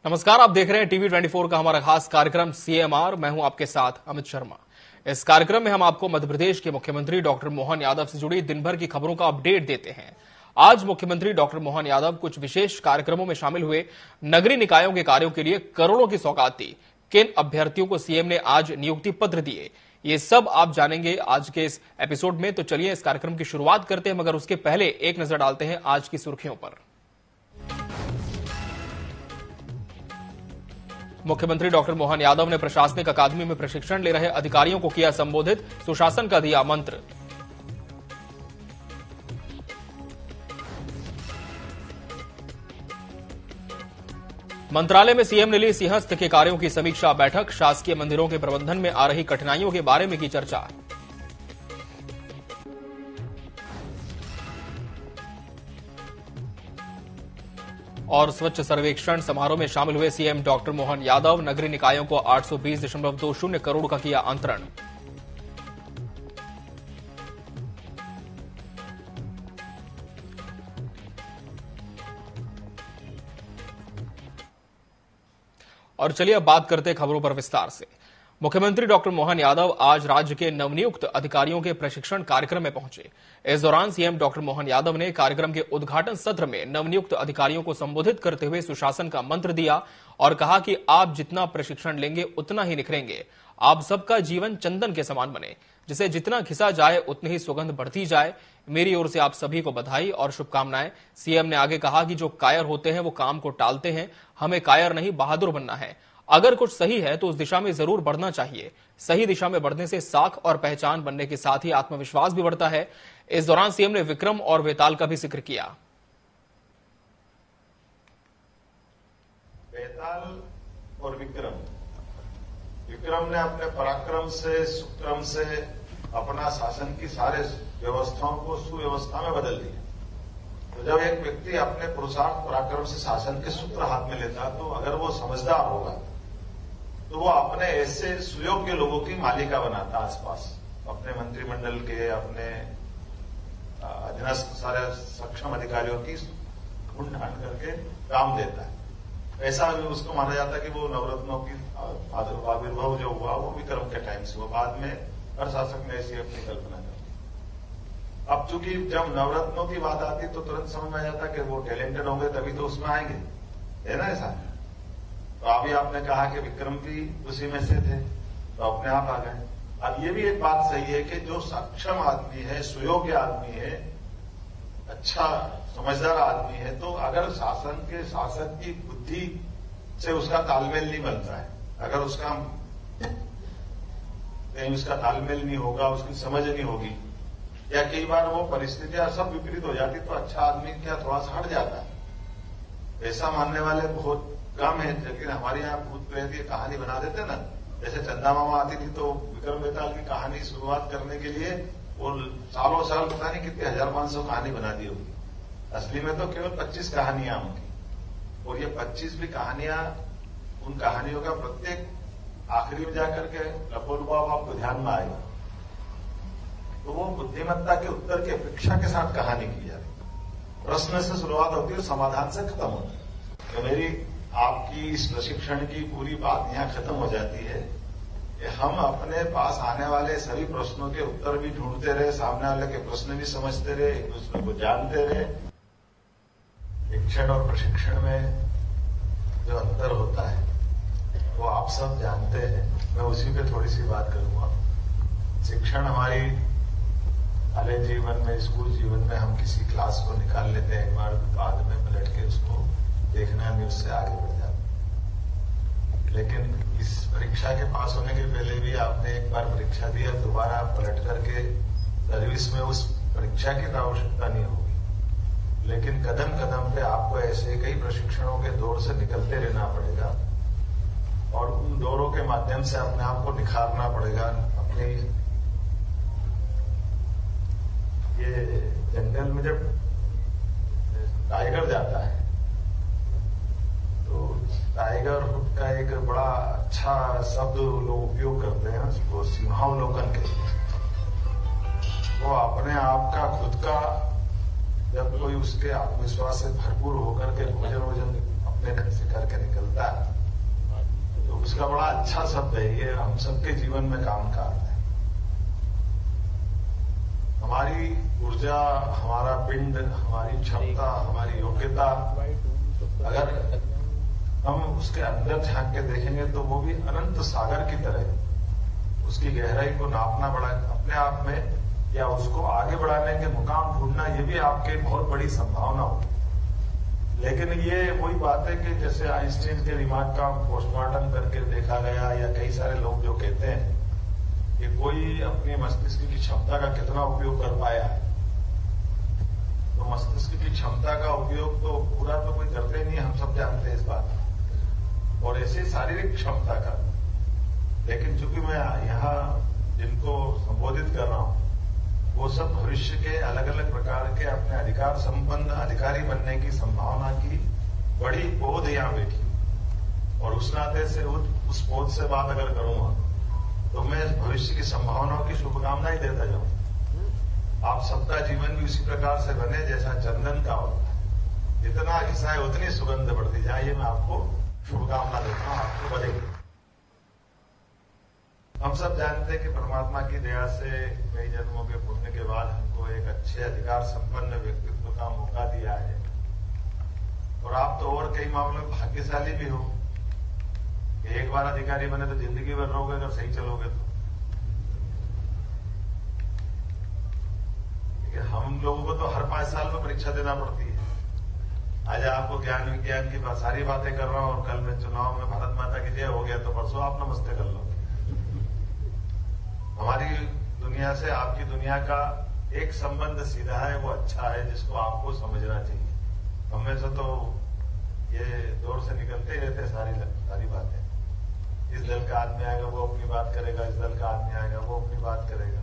नमस्कार, आप देख रहे हैं टीवी 24 का हमारा खास कार्यक्रम सीएमआर। मैं हूं आपके साथ अमित शर्मा। इस कार्यक्रम में हम आपको मध्य प्रदेश के मुख्यमंत्री डॉक्टर मोहन यादव से जुड़ी दिन भर की खबरों का अपडेट देते हैं। आज मुख्यमंत्री डॉक्टर मोहन यादव कुछ विशेष कार्यक्रमों में शामिल हुए। नगरीय निकायों के कार्यों के लिए करोड़ों की सौगात दी। किन अभ्यर्थियों को सीएम ने आज नियुक्ति पत्र दिए, ये सब आप जानेंगे आज के इस एपिसोड में। तो चलिए इस कार्यक्रम की शुरुआत करते हैं, मगर उसके पहले एक नजर डालते हैं आज की सुर्खियों पर। मुख्यमंत्री डॉक्टर मोहन यादव ने प्रशासनिक अकादमी में प्रशिक्षण ले रहे अधिकारियों को किया संबोधित, सुशासन का दिया मंत्र। मंत्रालय में सीएम ने ली सिंहस्थ के कार्यों की समीक्षा बैठक। शासकीय मंदिरों के प्रबंधन में आ रही कठिनाइयों के बारे में की चर्चा। और स्वच्छ सर्वेक्षण समारोह में शामिल हुए सीएम डॉक्टर मोहन यादव। नगरीय निकायों को 820.20 करोड़ का किया अंतरण। और चलिए अब बात करते हैं खबरों पर विस्तार से। मुख्यमंत्री डॉक्टर मोहन यादव आज राज्य के नवनियुक्त अधिकारियों के प्रशिक्षण कार्यक्रम में पहुंचे। इस दौरान सीएम डॉक्टर मोहन यादव ने कार्यक्रम के उद्घाटन सत्र में नवनियुक्त अधिकारियों को संबोधित करते हुए सुशासन का मंत्र दिया और कहा कि आप जितना प्रशिक्षण लेंगे उतना ही निखरेंगे। आप सबका जीवन चंदन के समान बने, जिसे जितना घिसा जाए उतनी ही सुगंध बढ़ती जाए। मेरी ओर से आप सभी को बधाई और शुभकामनाएं। सीएम ने आगे कहा कि जो कायर होते हैं वो काम को टालते हैं। हमें कायर नहीं, बहादुर बनना है। अगर कुछ सही है तो उस दिशा में जरूर बढ़ना चाहिए। सही दिशा में बढ़ने से साख और पहचान बनने के साथ ही आत्मविश्वास भी बढ़ता है। इस दौरान सीएम ने विक्रम और वेताल का भी जिक्र किया। वेताल और विक्रम ने अपने पराक्रम से, सुक्रम से अपना शासन की सारे व्यवस्थाओं को सुव्यवस्था में बदल दिया। तो जब एक व्यक्ति अपने पुरुषार्थ पराक्रम से शासन के सूत्र हाथ में लेता, तो अगर वो समझदार होगा तो वो अपने ऐसे सुयोग्य लोगों की मालिका बनाता आसपास, अपने मंत्रिमंडल के, अपने अधीनस्थ सारे सक्षम अधिकारियों की ढूंढ ढांड करके काम देता है। ऐसा भी उसको माना जाता है कि वो नवरत्नों की आविर्भाव जो हुआ वो विक्रम के टाइम से हुआ। बाद में हर शासक ने ऐसी अपनी कल्पना की। अब चूंकि जब नवरत्नों की बात आती तो तुरंत समझ में आ जाता कि वो टैलेंटेड होंगे तभी तो उसमें आएंगे, है ना ऐसा। तो अभी आपने कहा कि विक्रम भी उसी में से थे, तो अपने आप आ गए। अब ये भी एक बात सही है कि जो सक्षम आदमी है, सुयोग्य आदमी है, अच्छा समझदार आदमी है, तो अगर शासन के शासक की बुद्धि से उसका तालमेल नहीं बनता है, अगर उसका कहीं उसका तालमेल नहीं होगा, उसकी समझ नहीं होगी, या कई बार वो परिस्थितियां सब विपरीत हो जाती, तो अच्छा आदमी क्या थोड़ा सा हट जाता है। ऐसा मानने वाले बहुत कम है, लेकिन हमारे यहाँ भूत प्रेत की कहानी बना देते ना। जैसे चंदा मामा आती थी तो विक्रम वेताल की कहानी शुरुआत करने के लिए वो सालों साल पता नहीं कितने 1500 कहानी बना दी होगी। असली में तो केवल 25 कहानियां होंगी, और ये 25 भी कहानियां, उन कहानियों का प्रत्येक आखिरी में जाकर के लपोलुभाव आपको ध्यान में आएगा। तो वो बुद्धिमत्ता के उत्तर की अपेक्षा के साथ कहानी की जा रही। प्रश्न से शुरुआत होती है, समाधान से खत्म होती है। तो मेरी आपकी इस प्रशिक्षण की पूरी बात यहां खत्म हो जाती है कि हम अपने पास आने वाले सभी प्रश्नों के उत्तर भी ढूंढते रहे, सामने वाले के प्रश्न भी समझते रहे, एक दूसरे को जानते रहे। शिक्षण और प्रशिक्षण में जो अंतर होता है वो आप सब जानते हैं। मैं उसी पे थोड़ी सी बात करूंगा। शिक्षण हमारी कॉलेज जीवन में, स्कूल जीवन में हम किसी क्लास को निकाल लेते हैं, एक बार बाद में पलट के उसको देखना नहीं, उससे आगे बढ़ जाते। लेकिन इस परीक्षा के पास होने के पहले भी आपने एक बार परीक्षा दी, अब दोबारा पलट करके सर्विस में उस परीक्षा की तो आवश्यकता नहीं होगी। लेकिन कदम कदम पे आपको ऐसे कई प्रशिक्षणों के दौर से निकलते रहना पड़ेगा, और उन दौरों के माध्यम से अपने आप को निखारना पड़ेगा। अपने ये जंगल में जब टाइगर जाता है तो टाइगर का एक बड़ा अच्छा शब्द लोग उपयोग करते हैं उसको सिंहावलोकन के लिए। वो अपने आप का, खुद का, जब कोई उसके आत्मविश्वास से भरपूर होकर के भोजन अपने घर से करके निकलता है तो उसका बड़ा अच्छा शब्द है, ये हम सबके जीवन में काम का आता है। हमारी ऊर्जा, हमारा पिंड, हमारी क्षमता, हमारी योग्यता, अगर हम उसके अंदर झांक के देखेंगे तो वो भी अनंत सागर की तरह है। उसकी गहराई को नापना बड़ा अपने आप में, या उसको आगे बढ़ाने के मुकाम ढूंढना, ये भी आपके बहुत बड़ी संभावना होगी। लेकिन ये वही बात है कि जैसे आइंस्टीन के दिमाग का पोस्टमार्टम करके देखा गया, या कई सारे लोग जो कहते हैं कि कोई अपनी मस्तिष्क की क्षमता का कितना उपयोग कर पाया है, तो मस्तिष्क की क्षमता का उपयोग तो पूरा तो कोई करते नहीं, हम सब जानते हैं इस बात को, और ऐसे शारीरिक क्षमता का। लेकिन चूंकि मैं यहाँ जिनको संबोधित कर रहा हूं वो सब भविष्य के अलग अलग प्रकार के अपने अधिकार संपन्न अधिकारी बनने की संभावना की बड़ी पौध यहां बैठी, और उस नाते से उस पौध से बात अगर करूंगा तो मैं भविष्य की संभावनाओं की शुभकामनाएं देता जाऊं। आप सबका जीवन भी उसी प्रकार से बने जैसा चंदन का होता है, जितना घिसाए उतनी सुगंध बढ़ती जाए, ये मैं आपको शुभकामना देता हूं, आपको बढ़ेगी। हम सब जानते हैं कि परमात्मा की दया से कई जन्मों के पुण्य के बाद हमको एक अच्छे अधिकार संपन्न व्यक्तित्व का मौका दिया है, और आप तो और कई मामलों में भाग्यशाली भी हो कि एक बार अधिकारी बने तो जिंदगी भर रहोगे अगर सही चलोगे तो। हम लोगों को तो हर 5 साल में परीक्षा देना पड़ती है। आज आपको ज्ञान विज्ञान की सारी बातें कर रहा हूं, और कल में चुनाव में भारत माता की जय हो गया तो परसों आप नमस्ते कर लो। हमारी दुनिया से आपकी दुनिया का एक संबंध सीधा है, वो अच्छा है, जिसको आपको समझना चाहिए। हमें से तो ये दौर से निकलते ही रहते सारी बातें। इस दल का आदमी आएगा वो अपनी बात करेगा, इस दल का आदमी आएगा वो अपनी बात करेगा,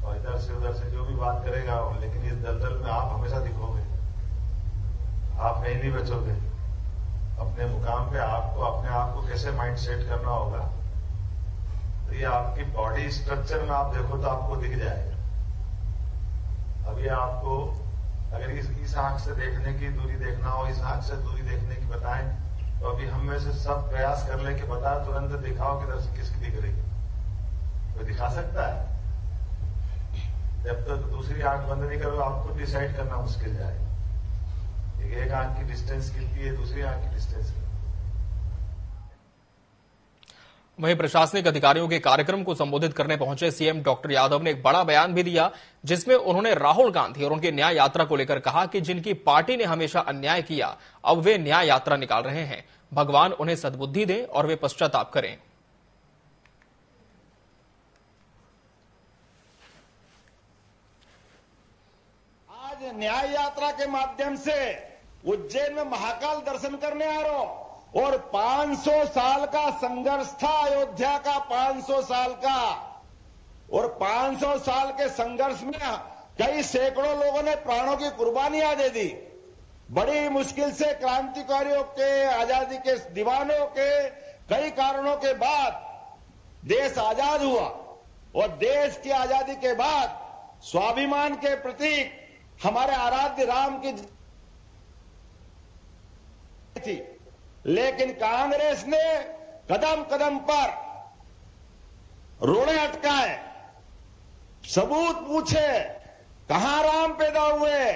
और इधर से उधर से जो भी बात करेगा, लेकिन इस दलदल में आप हमेशा दिखोगे, आप कहीं नहीं बचोगे। अपने मुकाम पे आपको अपने आप को कैसे माइंड सेट करना होगा, तो ये आपकी बॉडी स्ट्रक्चर में आप देखो तो आपको दिख जाएगा। अभी आपको अगर इस आंख से देखने की दूरी देखना हो, इस आंख से दूरी देखने की बताएं, तो अभी हम में से सब प्रयास कर ले कि बता तुरंत दिखाओ किधर से किसकी दिख रही है। कोई दिखा सकता है? जब तक दूसरी आंख बंद नहीं करो आपको डिसाइड करना मुश्किल जाएगा। एक आंख की डिस्टेंस कितनी है, दूसरी आंख की डिस्टेंस कितनी। वहीं प्रशासनिक अधिकारियों के कार्यक्रम को संबोधित करने पहुंचे सीएम डॉक्टर यादव ने एक बड़ा बयान भी दिया, जिसमें उन्होंने राहुल गांधी और उनकी न्याय यात्रा को लेकर कहा कि जिनकी पार्टी ने हमेशा अन्याय किया, अब वे न्याय यात्रा निकाल रहे हैं। भगवान उन्हें सद्बुद्धि दें और वे पश्चाताप करें। आज न्याय यात्रा के माध्यम से उज्जैन में महाकाल दर्शन करने आ रहा हूं, और 500 साल का संघर्ष था अयोध्या का, 500 साल का, और 500 साल के संघर्ष में कई सैकड़ों लोगों ने प्राणों की कुर्बानियां दे दी। बड़ी मुश्किल से क्रांतिकारियों के, आजादी के दीवानों के कई कारणों के बाद देश आजाद हुआ, और देश की आजादी के बाद स्वाभिमान के प्रतीक हमारे आराध्य राम की थी। लेकिन कांग्रेस ने कदम कदम पर रोड़े अटकाए, सबूत पूछे, कहां राम पैदा हुए,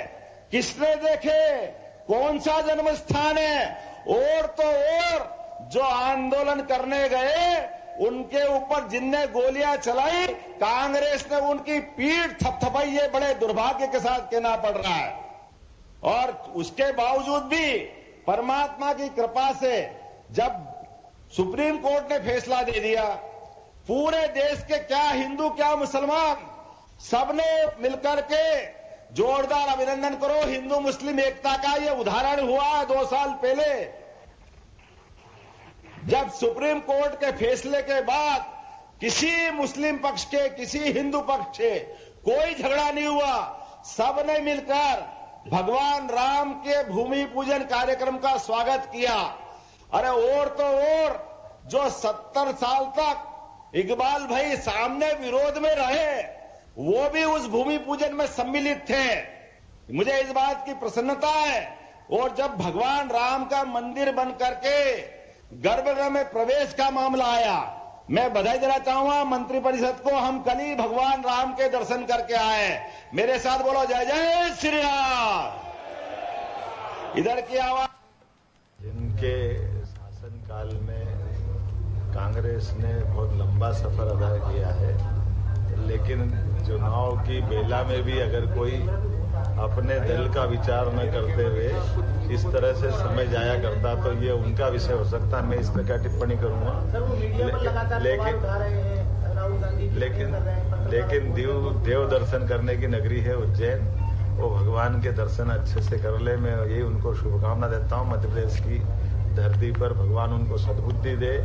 किसने देखे, कौन सा जन्म स्थान है, और तो और जो आंदोलन करने गए उनके ऊपर जिनने गोलियां चलाई, कांग्रेस ने उनकी पीठ थपथपाई। ये बड़े दुर्भाग्य के साथ कहना पड़ रहा है। और उसके बावजूद भी परमात्मा की कृपा से जब सुप्रीम कोर्ट ने फैसला दे दिया, पूरे देश के क्या हिंदू क्या मुसलमान सबने मिलकर के जोरदार अभिनंदन करो। हिंदू मुस्लिम एकता का यह उदाहरण हुआ 2 साल पहले, जब सुप्रीम कोर्ट के फैसले के बाद किसी मुस्लिम पक्ष के, किसी हिंदू पक्ष से कोई झगड़ा नहीं हुआ। सबने मिलकर भगवान राम के भूमि पूजन कार्यक्रम का स्वागत किया। अरे और तो और जो 70 साल तक इकबाल भाई सामने विरोध में रहे, वो भी उस भूमि पूजन में सम्मिलित थे। मुझे इस बात की प्रसन्नता है, और जब भगवान राम का मंदिर बन करके गर्भगृह में प्रवेश का मामला आया, मैं बधाई देना चाहूंगा मंत्रिपरिषद को। हम कल ही भगवान राम के दर्शन करके आए। मेरे साथ बोलो जय जय श्री राम। इधर की आवाज। जिनके शासनकाल में कांग्रेस ने बहुत लंबा सफर अदा किया है, लेकिन चुनाव की बेला में भी अगर कोई अपने दल का विचार न करते हुए इस तरह से समय जाया करता तो ये उनका विषय हो सकता। मैं इस पर क्या टिप्पणी करूंगा, लेकिन देव दर्शन करने की नगरी है उज्जैन, वो भगवान के दर्शन अच्छे से कर ले। मैं यही उनको शुभकामना देता हूं। मध्य प्रदेश की धरती पर भगवान उनको सद्बुद्धि दे।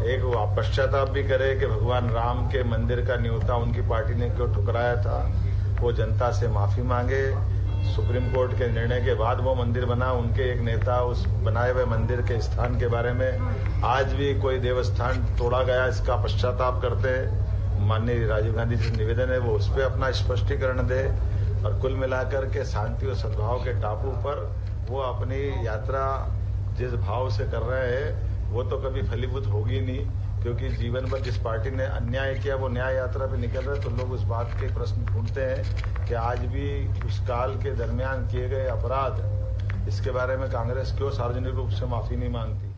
एक वो पश्चाताप भी करे कि भगवान राम के मंदिर का न्योता उनकी पार्टी ने क्यों ठुकराया था, वो जनता से माफी मांगे। सुप्रीम कोर्ट के निर्णय के बाद वो मंदिर बना। उनके एक नेता उस बनाए हुए मंदिर के स्थान के बारे में आज भी कोई देवस्थान तोड़ा गया, इसका पश्चाताप करते हैं। माननीय राजीव गांधी जी से निवेदन है वो उस पर अपना स्पष्टीकरण दे। और कुल मिलाकर के शांति और सद्भाव के टापू पर वो अपनी यात्रा जिस भाव से कर रहे हैं वो तो कभी फलीभूत होगी नहीं, क्योंकि जीवन भर जिस पार्टी ने अन्याय किया वो न्याय यात्रा पे निकल रहे। तो लोग उस बात के प्रश्न ढूंढते हैं कि आज भी उस काल के दरमियान किए गए अपराध, इसके बारे में कांग्रेस क्यों सार्वजनिक रूप से माफी नहीं मांगती।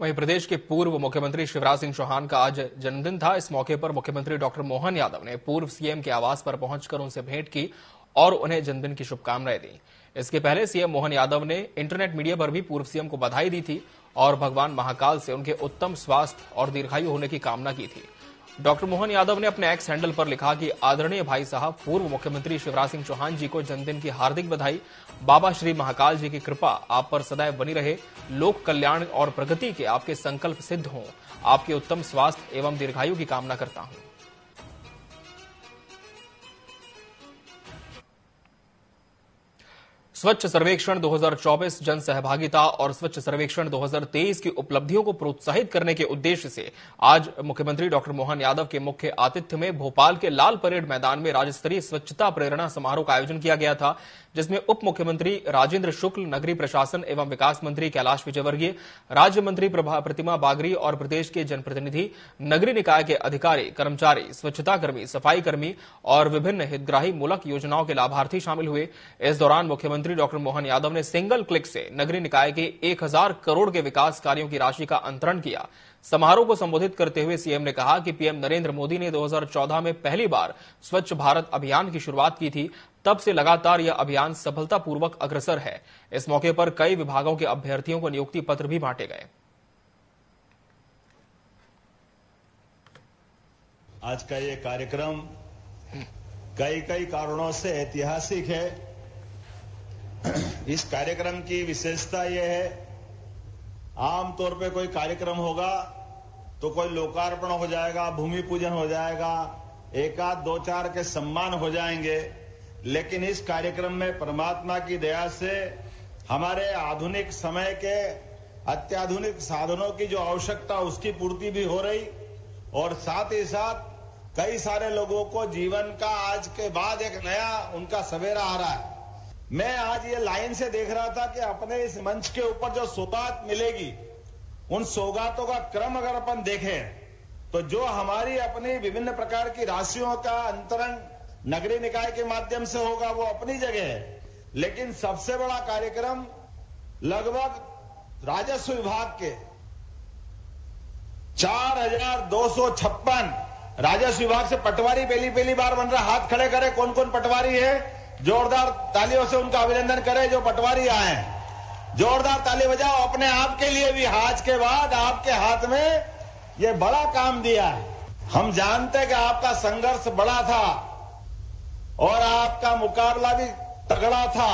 वहीं प्रदेश के पूर्व मुख्यमंत्री शिवराज सिंह चौहान का आज जन्मदिन था। इस मौके पर मुख्यमंत्री डॉक्टर मोहन यादव ने पूर्व सीएम के आवास पर पहुंचकर उनसे भेंट की और उन्हें जन्मदिन की शुभकामनाएं दी। इसके पहले सीएम मोहन यादव ने इंटरनेट मीडिया पर भी पूर्व सीएम को बधाई दी थी और भगवान महाकाल से उनके उत्तम स्वास्थ्य और दीर्घायु होने की कामना की थी। डॉक्टर मोहन यादव ने अपने एक्स हैंडल पर लिखा कि आदरणीय भाई साहब पूर्व मुख्यमंत्री शिवराज सिंह चौहान जी को जन्मदिन की हार्दिक बधाई। बाबा श्री महाकाल जी की कृपा आप पर सदैव बनी रहे। लोक कल्याण और प्रगति के आपके संकल्प सिद्ध हों। आपके उत्तम स्वास्थ्य एवं दीर्घायु की कामना करता हूं। स्वच्छ सर्वेक्षण 2024 जन सहभागिता और स्वच्छ सर्वेक्षण 2023 की उपलब्धियों को प्रोत्साहित करने के उद्देश्य से आज मुख्यमंत्री डॉक्टर मोहन यादव के मुख्य आतिथ्य में भोपाल के लाल परेड मैदान में राज्य स्तरीय स्वच्छता प्रेरणा समारोह का आयोजन किया गया था, जिसमें उप मुख्यमंत्री राजेंद्र शुक्ल, नगरीय प्रशासन एवं विकास मंत्री कैलाश विजयवर्गीय, राज्य मंत्री प्रतिमा बागरी और प्रदेश के जनप्रतिनिधि, नगरीय निकाय के अधिकारी, कर्मचारी, स्वच्छता कर्मी, सफाई कर्मी और विभिन्न हितग्राही मूलक योजनाओं के लाभार्थी शामिल हुए। इस दौरान मुख्यमंत्री डॉक्टर मोहन यादव ने सिंगल क्लिक से नगरीय निकाय के 1000 करोड़ के विकास कार्यों की राशि का अंतरण किया। समारोह को संबोधित करते हुए सीएम ने कहा कि पीएम नरेंद्र मोदी ने 2014 में पहली बार स्वच्छ भारत अभियान की शुरुआत की थी। तब से लगातार यह अभियान सफलतापूर्वक अग्रसर है। इस मौके पर कई विभागों के अभ्यर्थियों को नियुक्ति पत्र भी बांटे गए। आज का ये कार्यक्रम कई कारणों से ऐतिहासिक है। इस कार्यक्रम की विशेषता यह है, आमतौर पे कोई कार्यक्रम होगा तो कोई लोकार्पण हो जाएगा, भूमि पूजन हो जाएगा, एक आध दो चार के सम्मान हो जाएंगे, लेकिन इस कार्यक्रम में परमात्मा की दया से हमारे आधुनिक समय के अत्याधुनिक साधनों की जो आवश्यकता उसकी पूर्ति भी हो रही और साथ ही साथ कई सारे लोगों को जीवन का आज के बाद एक नया उनका सवेरा आ रहा है। मैं आज ये लाइन से देख रहा था कि अपने इस मंच के ऊपर जो सौगात मिलेगी, उन सौगातों का क्रम अगर अपन देखें तो जो हमारी अपनी विभिन्न प्रकार की राशियों का अंतरण नगरीय निकाय के माध्यम से होगा वो अपनी जगह है, लेकिन सबसे बड़ा कार्यक्रम लगभग राजस्व विभाग के 4256 राजस्व विभाग से पटवारी पहली बार बन रहा। हाथ खड़े करे कौन कौन पटवारी है, जोरदार तालियों से उनका अभिनंदन करें जो पटवारी आए। जोरदार ताली बजाओ अपने आप के लिए भी। आज के बाद आपके हाथ में ये बड़ा काम दिया है। हम जानते हैं कि आपका संघर्ष बड़ा था और आपका मुकाबला भी तगड़ा था।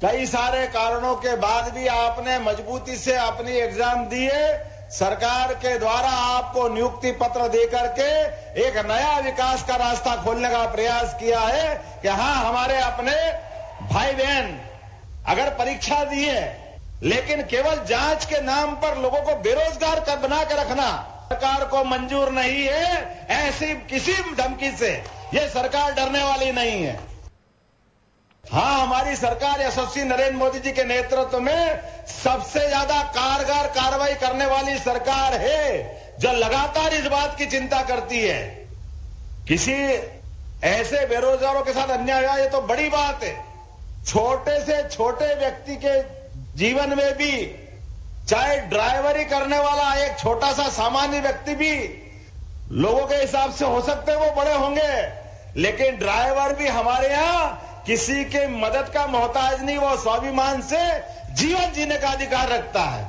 कई सारे कारणों के बाद भी आपने मजबूती से अपनी एग्जाम दिए। सरकार के द्वारा आपको नियुक्ति पत्र देकर के एक नया विकास का रास्ता खोलने का प्रयास किया है कि हां, हमारे अपने भाई बहन अगर परीक्षा दी है लेकिन केवल जांच के नाम पर लोगों को बेरोजगार कर बना के रखना सरकार को मंजूर नहीं है। ऐसी किसी धमकी से ये सरकार डरने वाली नहीं है। हाँ, हमारी सरकार यशस्वी नरेंद्र मोदी जी के नेतृत्व में सबसे ज्यादा कारगर कार्रवाई करने वाली सरकार है, जो लगातार इस बात की चिंता करती है किसी ऐसे बेरोजगारों के साथ अन्याय हुआ, ये तो बड़ी बात है। छोटे से छोटे व्यक्ति के जीवन में भी, चाहे ड्राइवरी करने वाला एक छोटा सा सामान्य व्यक्ति भी लोगों के हिसाब से हो सकते हैं वो बड़े होंगे, लेकिन ड्राइवर भी हमारे यहां किसी के मदद का मोहताज नहीं, वो स्वाभिमान से जीवन जीने का अधिकार रखता है।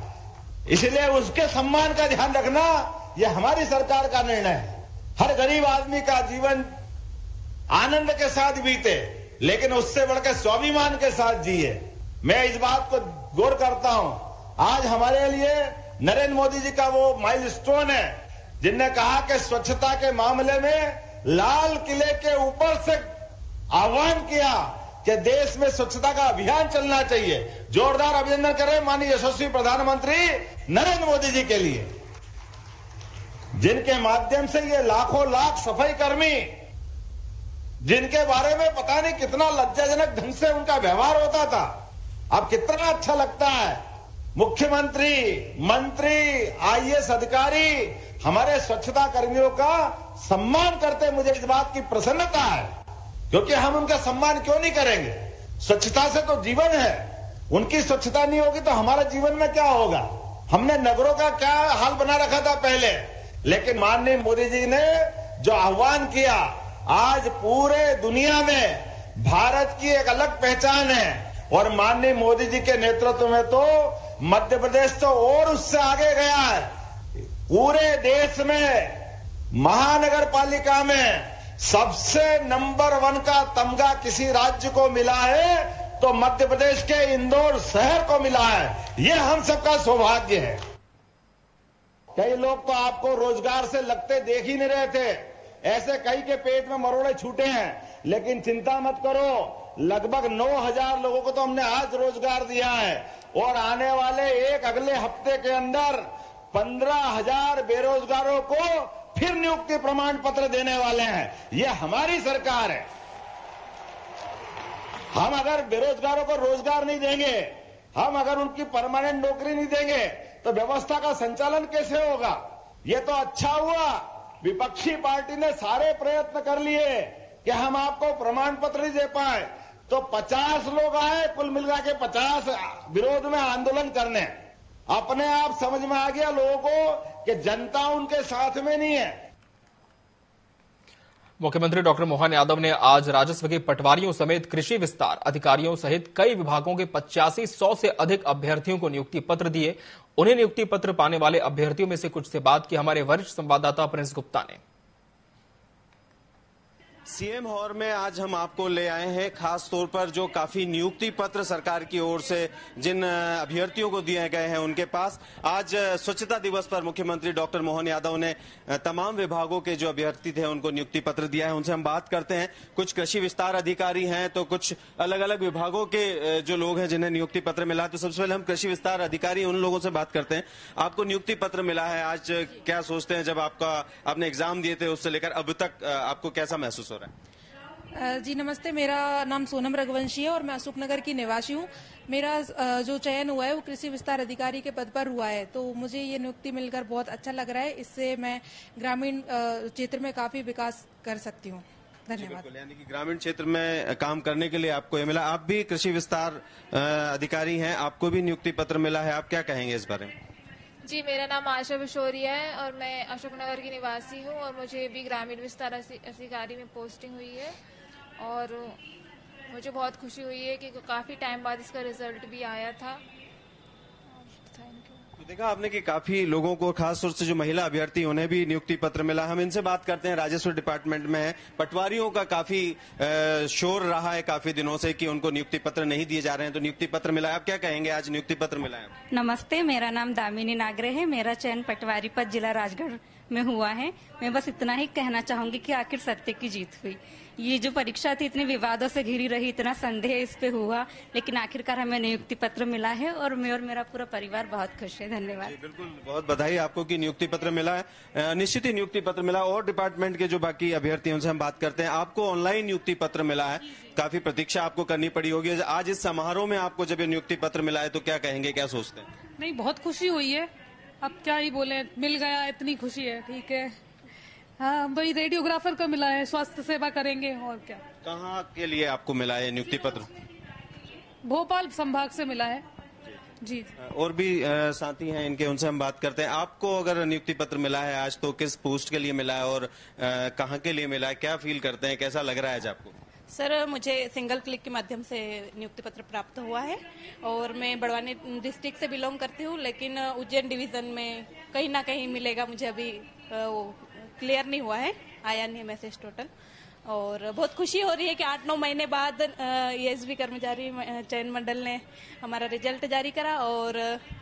इसलिए उसके सम्मान का ध्यान रखना यह हमारी सरकार का निर्णय है। हर गरीब आदमी का जीवन आनंद के साथ बीते, लेकिन उससे बढ़कर स्वाभिमान के साथ जिए। मैं इस बात को गौर करता हूं, आज हमारे लिए नरेंद्र मोदी जी का वो माइलस्टोन है जिनने कहा कि स्वच्छता के मामले में लाल किले के ऊपर से आह्वान किया कि देश में स्वच्छता का अभियान चलना चाहिए। जोरदार अभिनंदन कर रहे हैं माननीय यशस्वी प्रधानमंत्री नरेंद्र मोदी जी के लिए, जिनके माध्यम से ये लाखों लाख सफाई कर्मी, जिनके बारे में पता नहीं कितना लज्जाजनक ढंग से उनका व्यवहार होता था, अब कितना अच्छा लगता है। मुख्यमंत्री, मंत्री, आईएएस अधिकारी हमारे स्वच्छता कर्मियों का सम्मान करते, मुझे इस बात की प्रसन्नता है, क्योंकि हम उनका सम्मान क्यों नहीं करेंगे। स्वच्छता से तो जीवन है, उनकी स्वच्छता नहीं होगी तो हमारा जीवन में क्या होगा। हमने नगरों का क्या हाल बना रखा था पहले, लेकिन माननीय मोदी जी ने जो आह्वान किया, आज पूरे दुनिया में भारत की एक अलग पहचान है। और माननीय मोदी जी के नेतृत्व में तो मध्य प्रदेश तो और उससे आगे गया है। पूरे देश में महानगर पालिका में सबसे नंबर 1 का तमगा किसी राज्य को मिला है तो मध्य प्रदेश के इंदौर शहर को मिला है। ये हम सबका सौभाग्य है। कई लोग तो आपको रोजगार से लगते देख ही नहीं रहे थे, ऐसे कई के पेट में मरोड़े छूटे हैं, लेकिन चिंता मत करो, लगभग 9,000 लोगों को तो हमने आज रोजगार दिया है और आने वाले अगले हफ्ते के अंदर 15,000 बेरोजगारों को फिर नियुक्ति प्रमाण पत्र देने वाले हैं। ये हमारी सरकार है। हम अगर बेरोजगारों को रोजगार नहीं देंगे, हम अगर उनकी परमानेंट नौकरी नहीं देंगे तो व्यवस्था का संचालन कैसे होगा। ये तो अच्छा हुआ विपक्षी पार्टी ने सारे प्रयत्न कर लिए कि हम आपको प्रमाण पत्र नहीं दे पाए, तो 50 लोग आए कुल मिलकर के 50 विरोध में आंदोलन करने। अपने आप समझ में आ गया लोगों को कि जनता उनके साथ में नहीं है। मुख्यमंत्री डॉक्टर मोहन यादव ने आज राजस्व के पटवारियों समेत कृषि विस्तार अधिकारियों सहित कई विभागों के 8500 से अधिक अभ्यर्थियों को नियुक्ति पत्र दिए। उन्हें नियुक्ति पत्र पाने वाले अभ्यर्थियों में से कुछ से बात की हमारे वरिष्ठ संवाददाता प्रिंस गुप्ता ने। सीएम हॉल में आज हम आपको ले आए हैं खास तौर पर जो काफी नियुक्ति पत्र सरकार की ओर से जिन अभ्यर्थियों को दिए गए हैं उनके पास। आज स्वच्छता दिवस पर मुख्यमंत्री डॉक्टर मोहन यादव ने तमाम विभागों के जो अभ्यर्थी थे उनको नियुक्ति पत्र दिया है। उनसे हम बात करते हैं। कुछ कृषि विस्तार अधिकारी हैं तो कुछ अलग अलग विभागों के जो लोग हैं जिन्हें नियुक्ति पत्र मिला। तो सबसे पहले हम कृषि विस्तार अधिकारी उन लोगों से बात करते हैं। आपको नियुक्ति पत्र मिला है, आज क्या सोचते हैं? जब आपने एग्जाम दिए थे उससे लेकर अब तक आपको कैसा महसूस हो रहा है? जी नमस्ते, मेरा नाम सोनम रघुवंशी है और मैं अशोकनगर की निवासी हूँ। मेरा जो चयन हुआ है वो कृषि विस्तार अधिकारी के पद पर हुआ है, तो मुझे ये नियुक्ति मिलकर बहुत अच्छा लग रहा है। इससे मैं ग्रामीण क्षेत्र में काफी विकास कर सकती हूँ। धन्यवाद। यानी कि ग्रामीण क्षेत्र में काम करने के लिए आपको ये मिला। आप भी कृषि विस्तार अधिकारी हैं, आपको भी नियुक्ति पत्र मिला है, आप क्या कहेंगे इस बारे में? जी, मेरा नाम आशा बिशोरिया है और मैं अशोकनगर की निवासी हूँ और मुझे भी ग्रामीण विस्तार अधिकारी में पोस्टिंग हुई है और मुझे बहुत खुशी हुई है कि काफी टाइम बाद इसका रिजल्ट भी आया था। Thank you. तो देखा आपने कि काफी लोगों को, खास तौर से जो महिला अभ्यर्थी उन्हें भी नियुक्ति पत्र मिला। हम इनसे बात करते हैं। राजस्व डिपार्टमेंट में है, पटवारियों का काफी शोर रहा है काफी दिनों से कि उनको नियुक्ति पत्र नहीं दिए जा रहे हैं, तो नियुक्ति पत्र मिला है। आप क्या कहेंगे, आज नियुक्ति पत्र मिला है? नमस्ते, मेरा नाम दामिनी नागरे है। मेरा चयन पटवारी पद जिला राजगढ़ में हुआ है। मैं बस इतना ही कहना चाहूंगी कि आखिर सत्य की जीत हुई। ये जो परीक्षा थी इतने विवादों से घिरी रही, इतना संदेह इस पे हुआ, लेकिन आखिरकार हमें नियुक्ति पत्र मिला है और मैं और मेरा पूरा परिवार बहुत खुश है। धन्यवाद। बिल्कुल, बहुत बधाई आपको कि नियुक्ति पत्र मिला है। निश्चित ही नियुक्ति पत्र मिला। और डिपार्टमेंट के जो बाकी अभ्यर्थी हैं उनसे हम बात करते हैं। आपको ऑनलाइन नियुक्ति पत्र मिला है, काफी प्रतीक्षा आपको करनी पड़ी होगी। आज इस समारोह में आपको जब ये नियुक्ति पत्र मिला है तो क्या कहेंगे, क्या सोचते हैं? नहीं, बहुत खुशी हुई है। अब क्या ही बोले, मिल गया, इतनी खुशी है। ठीक है, हाँ भाई, रेडियोग्राफर को मिला है, स्वास्थ्य सेवा करेंगे और क्या। कहाँ के लिए आपको मिला है नियुक्ति पत्र? भोपाल संभाग से मिला है जी। और भी साथी हैं इनके, उनसे हम बात करते हैं। आपको अगर नियुक्ति पत्र मिला है आज तो किस पोस्ट के लिए मिला है और कहाँ के लिए मिला है, क्या फील करते हैं, कैसा लग रहा है आज आपको? सर, मुझे सिंगल क्लिक के माध्यम से नियुक्ति पत्र प्राप्त हुआ है और मैं बड़वानी डिस्ट्रिक्ट से बिलोंग करती हूँ, लेकिन उज्जैन डिवीजन में कहीं ना कहीं मिलेगा मुझे, अभी क्लियर नहीं हुआ है, आया नहीं है मैसेज टोटल। और बहुत खुशी हो रही है कि 8-9 महीने बाद ESB कर्मचारी चयन मंडल ने हमारा रिजल्ट जारी करा और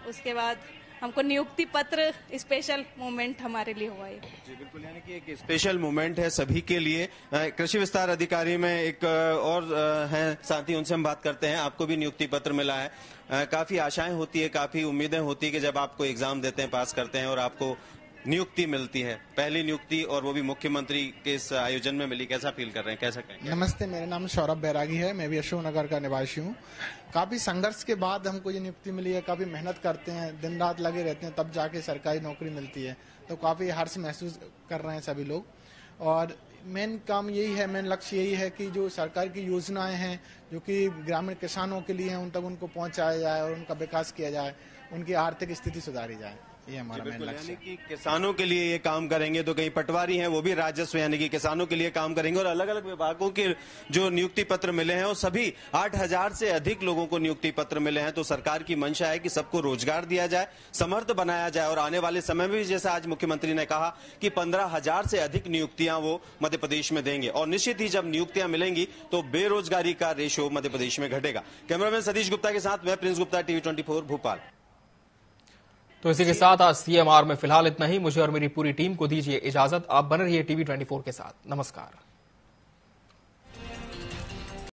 उसके बाद हमको नियुक्ति पत्र स्पेशल मोमेंट हमारे लिए हुआ है। जी बिल्कुल, यानी कि एक स्पेशल मोमेंट है सभी के लिए। कृषि विस्तार अधिकारी में एक और हैं साथी, उनसे हम बात करते हैं। आपको भी नियुक्ति पत्र मिला है, काफी आशाएं होती है, काफी उम्मीदें होती है कि जब आपको एग्जाम देते हैं, पास करते हैं और आपको नियुक्ति मिलती है, पहली नियुक्ति और वो भी मुख्यमंत्री के इस आयोजन में मिली, कैसा फील कर रहे हैं, कैसा कहेंगे? नमस्ते, मेरा नाम सौरभ बैरागी है, मैं भी अशोकनगर का निवासी हूँ। काफी संघर्ष के बाद हमको ये नियुक्ति मिली है, काफी मेहनत करते हैं, दिन रात लगे रहते हैं, तब जाके सरकारी नौकरी मिलती है, तो काफी हर्ष महसूस कर रहे हैं सभी लोग। और मेन काम यही है, मेन लक्ष्य यही है कि जो सरकार की योजनाएं हैं जो कि ग्रामीण किसानों के लिए हैं, उन तक उनको पहुंचाया जाए और उनका विकास किया जाए, उनकी आर्थिक स्थिति सुधारी जाए, ये हमारा मेन लक्ष्य है। यानी कि किसानों के लिए ये काम करेंगे, तो कई पटवारी हैं वो भी राजस्व यानी कि किसानों के लिए काम करेंगे। और अलग अलग विभागों के जो नियुक्ति पत्र मिले हैं, वो सभी 8000 से अधिक लोगों को नियुक्ति पत्र मिले हैं। तो सरकार की मंशा है कि सबको रोजगार दिया जाए, समर्थ बनाया जाए और आने वाले समय में भी, जैसा आज मुख्यमंत्री ने कहा कि 15,000 से अधिक नियुक्तियां वो मध्य प्रदेश में देंगे। और निश्चित ही जब नियुक्तियां मिलेंगी तो बेरोजगारी का रेशो मध्य प्रदेश में घटेगा। कैमरामैन सतीश गुप्ता के साथ मैं प्रिंस गुप्ता, TV 24 भोपाल। तो इसी के साथ आज CMR में फिलहाल इतना ही। मुझे और मेरी पूरी टीम को दीजिए इजाजत। आप बने रहिए TV 24 के साथ। नमस्कार।